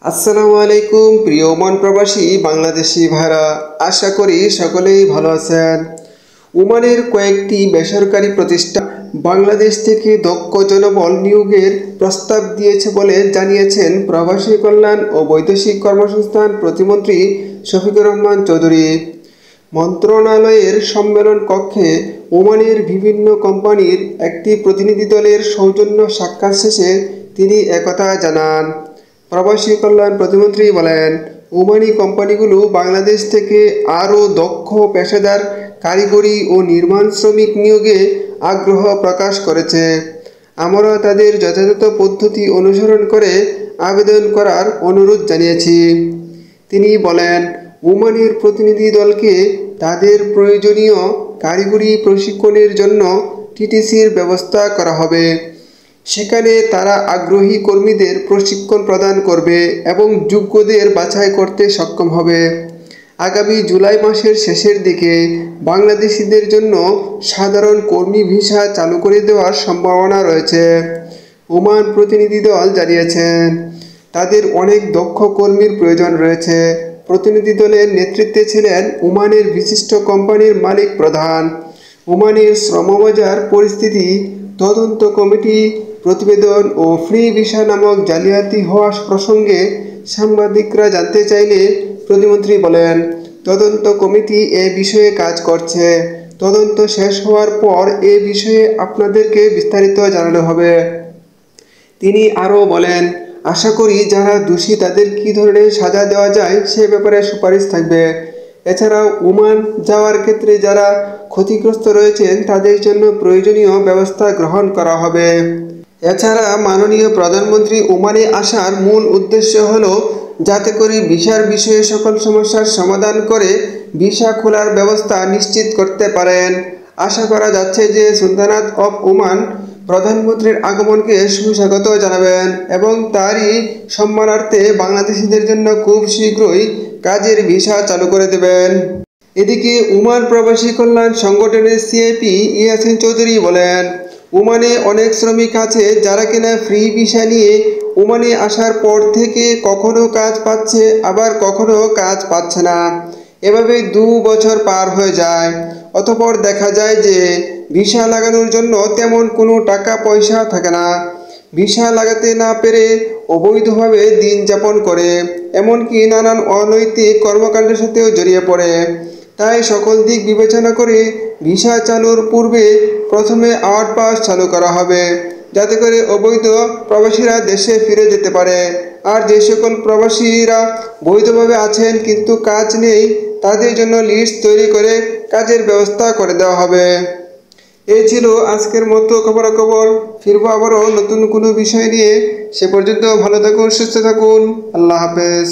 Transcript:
আসসালামু আলাইকুম প্রিয় ওমান প্রবাসী বাংলাদেশি ভাইরা, আশা করি সকলেই ভালো আছেন। ওমানের কয়েকটি বেসরকারি প্রতিষ্ঠান বাংলাদেশ থেকে দক্ষ জনবল নিয়োগের প্রস্তাব দিয়েছে বলে জানিয়েছেন প্রবাসী কল্যাণ ও বৈদেশিক কর্মসংস্থান প্রতিমন্ত্রী শফিকুর রহমান চৌধুরী। মন্ত্রণালয়ের সম্মেলন কক্ষে ওমানের বিভিন্ন কোম্পানির একটি প্রতিনিধি দলের সৌজন্য সাক্ষাৎ শেষে তিনি একথা জানান। প্রবাসী কল্যাণ প্রতিমন্ত্রী বলেন, ওমানি কোম্পানিগুলো বাংলাদেশ থেকে আরও দক্ষ পেশাদার কারিগরি ও নির্মাণ শ্রমিক নিয়োগে আগ্রহ প্রকাশ করেছে। আমরা তাদের যথাযথ পদ্ধতি অনুসরণ করে আবেদন করার অনুরোধ জানিয়েছি। তিনি বলেন, ওমানের প্রতিনিধি দলকে তাদের প্রয়োজনীয় কারিগরি প্রশিক্ষণের জন্য টিটিসির ব্যবস্থা করা হবে। সেখানে তারা আগ্রহী কর্মীদের প্রশিক্ষণ প্রদান করবে এবং যোগ্যদের বাছাই করতে সক্ষম হবে। আগামী জুলাই মাসের শেষের দিকে বাংলাদেশিদের জন্য সাধারণ কর্মী ভিসা চালু করে দেওয়ার সম্ভাবনা রয়েছে। ওমান প্রতিনিধি দল জানিয়েছেন, তাদের অনেক দক্ষ কর্মীর প্রয়োজন রয়েছে। প্রতিনিধি দলের নেতৃত্বে ছিলেন ওমানের বিশিষ্ট কোম্পানির মালিক প্রধান। ওমানের শ্রমবাজার পরিস্থিতি তদন্ত কমিটি প্রতিবেদন ও ফ্রি ভিসা নামক জালিয়াতি হওয়া প্রসঙ্গে সাংবাদিকরা জানতে চাইলে প্রতিমন্ত্রী বলেন, তদন্ত কমিটি এ বিষয়ে কাজ করছে। তদন্ত শেষ হওয়ার পর এ বিষয়ে আপনাদেরকে বিস্তারিত জানানো হবে। তিনি আরও বলেন, আশা করি যারা দোষী তাদের কী ধরনের সাজা দেওয়া যায় সে ব্যাপারে সুপারিশ থাকবে। এছাড়াও ওমান যাওয়ার ক্ষেত্রে যারা ক্ষতিগ্রস্ত রয়েছেন তাদের জন্য প্রয়োজনীয় ব্যবস্থা গ্রহণ করা হবে। এছাড়া মাননীয় প্রধানমন্ত্রী ওমানে আসার মূল উদ্দেশ্য হল যাতে করে ভিসার বিষয়ে সকল সমস্যার সমাধান করে ভিসা খোলার ব্যবস্থা নিশ্চিত করতে পারেন। আশা করা যাচ্ছে যে সুলতানাত অফ ওমান প্রধানমন্ত্রীর আগমনকে সুস্বাগত জানাবেন এবং তারই সম্মানার্থে বাংলাদেশিদের জন্য খুব শীঘ্রই কাজের ভিসা চালু করে দেবেন। এদিকে ওমান প্রবাসী কল্যাণ সংগঠনের সিআইপি ইয়াসিন চৌধুরী বলেন, ওমানে অনেক শ্রমিক আছে যারা কিনা ফ্রি ভিসা নিয়ে ওমানে আসার পর থেকে কখনো কাজ পাচ্ছে আবার কখনো কাজ পাচ্ছে না। এভাবে 2 বছর পার হয়ে যায়। অতঃপর দেখা যায় যে ভিসা লাগানোর জন্য তেমন কোনো টাকা পয়সা থাকে না। ভিসা লাগাতে না পেরে অবৈধভাবে দিন যাপন করে, এমনকি নানান অনৈতিক কর্মকাণ্ডের সাথেও জড়িয়ে পড়ে। তাই সকল দিক বিবেচনা করে ভিসা চালুর পূর্বে প্রথমে আউট পাস চালু করা হবে, যাতে করে অবৈধ প্রবাসীরা দেশে ফিরে যেতে পারে। আর যে সকল প্রবাসীরা বৈধভাবে আছেন কিন্তু কাজ নেই তাদের জন্য লিস্ট তৈরি করে কাজের ব্যবস্থা করে দেওয়া হবে। এই ছিল আজকের মতো খবরাখবর। ফিরবো আবারও নতুন কোনো বিষয় নিয়ে। সে পর্যন্ত ভালো থাকুন, সুস্থ থাকুন। আল্লাহ হাফেজ।